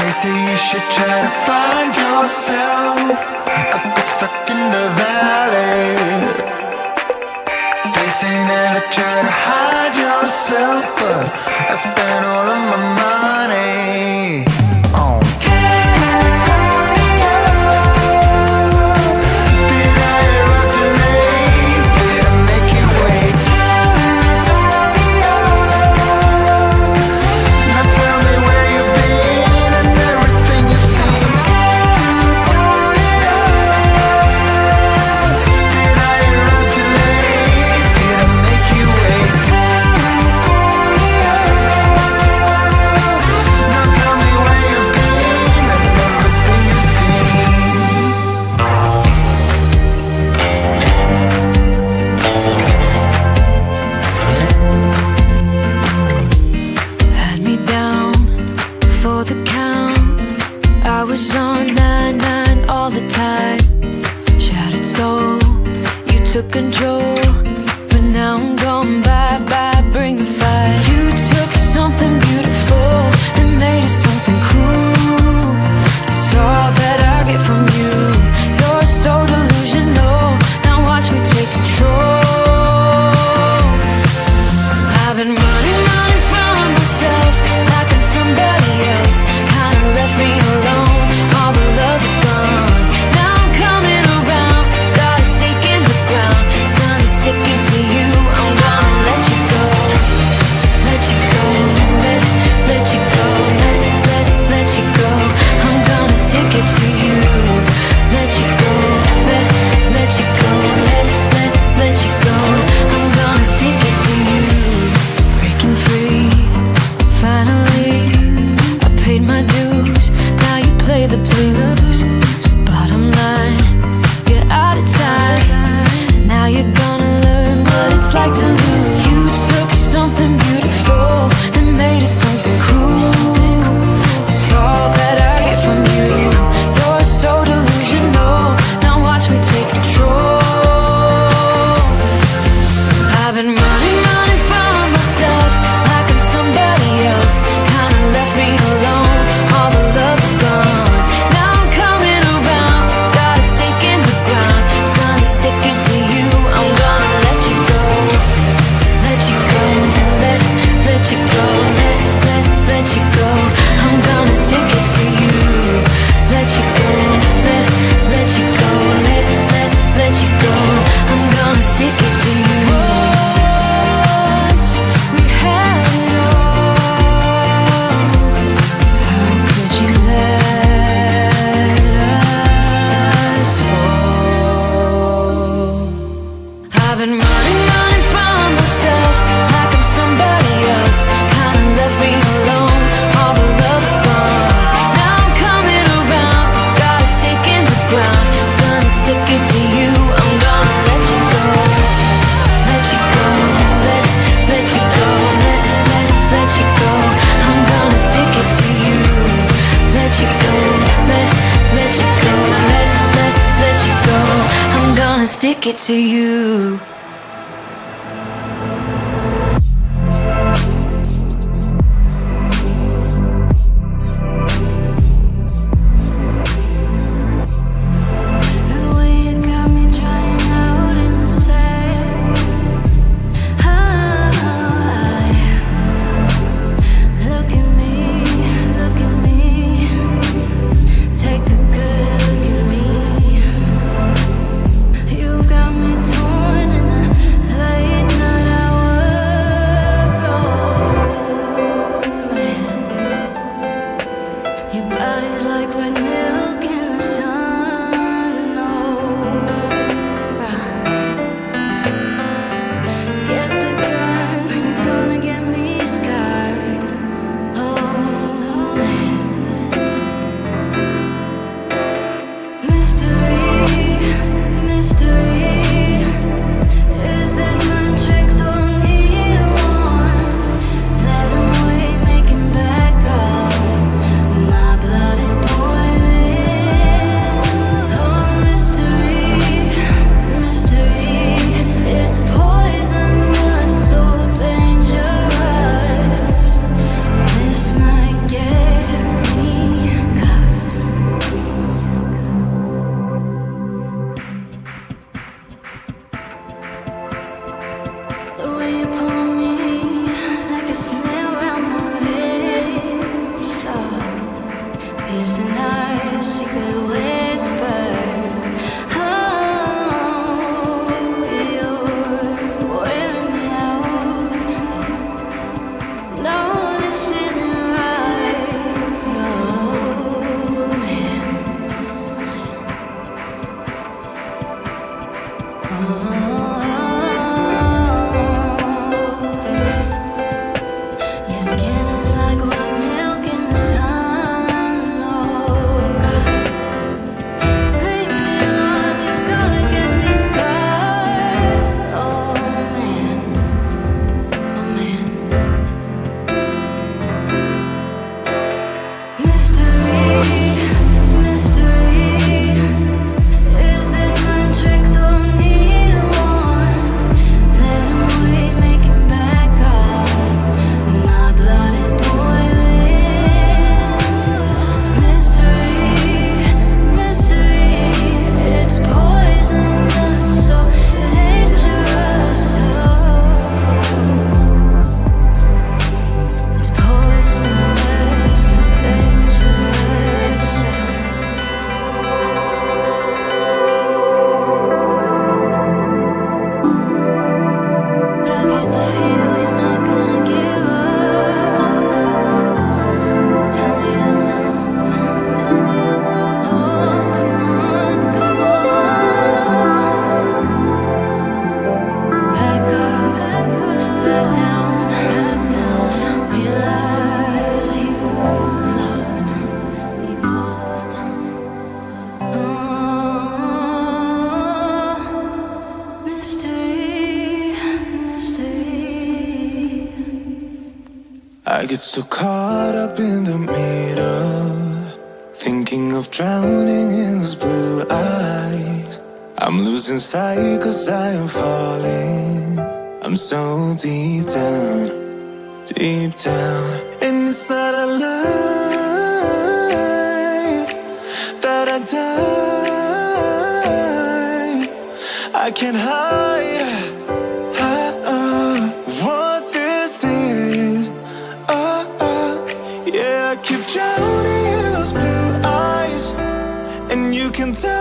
They say you should try to find yourself. I got stuck in the valley. They say never try to hide yourself, but I spent all of my money on California. Did I arrive too late? Did I make you wait? California. Now tell me where you've been and everything you've seen. California. Did I arrive too late? Did I make you wait? California. Now tell me where you've been and everything you've seen. Had me down for the count. I was on 9-9 all the time. Shattered soul, you took control. But now I'm gone, bye-bye, bring the fire. You took something beautiful and made it something cruel. It's all that I get from you. You're so delusional. Now watch me take control. I've been running from myself like I'm somebody else. Kinda left me alone, all the love is gone. Now I'm coming around, got a stake in the ground. Gonna stick it to you, I'm gonna let you go. Let you go, let you go, let you go. I'm gonna stick it to you. Let you go, let you go, let you go. I'm gonna stick it to you. Breaking free, finally. I paid my dues, now you play the blues. Bottom line, you're out of time. Now you're gonna learn what it's like to lose. You took something beautiful and made it something cruel. It's all that I get from you. You're so delusional. Now watch me take control. I've been running from myself like I'm somebody else. Kinda left me alone, all the love is gone. Now I'm coming around, got a stake in the ground. Gonna stick it to you, I'm gonna let you go. Let you go, let you go, let you go. I'm gonna stick it to you. Let you go, let you go, let you go. I'm gonna stick it to you. Once we had it all, how could you let us fall? I've been running from myself like I'm somebody else. Kinda left me alone, all the love is gone. Now I'm coming around, got a stake in the ground. Gonna stick it to you, I'm gonna let you go. Let you go, let you go, let you go. I'm gonna stick it to you. Let you go, let you go, let you go. I'm gonna stick it to you. The way you got me drying out in the sand. Look at me, take a good look at me. You got me torn in the late night hour. Oh man, your body's like wet milk in the sun. Oh God. Get the gun, you're gonna get me scarred. Oh man. Mystery, is it my tricks on either one? Let him wait, make him back off. My blood is boiling. Here's a nice secret whisper. Oh, you're wearing me out. No, this isn't right. Oh, man. Your skin is like white milk in the sun. Oh God, ring the alarm, you're gonna get me scarred. Oh man, oh man. Mystery, mystery. Is it my tricks or neither one? Let him wait, make him back up. My blood is boiling. Mystery, mystery. It's poisonous, so dangerous. It's poisonous, so dangerous. But I get the feel you're not gonna give up. Tell me I'm wrong. Tell me I'm wrong. Oh, come on, come on. Back up, back down, back down. Realize you've lost, you've lost. Oh, mystery, mystery. I get so caught up in the middle, thinking of drowning in those blue eyes. I'm losing sight 'cause I am falling. I'm so deep down, and it's not a lie that I die. I can't hide what this is. Yeah, I keep drowning in those blue eyes, and you can tell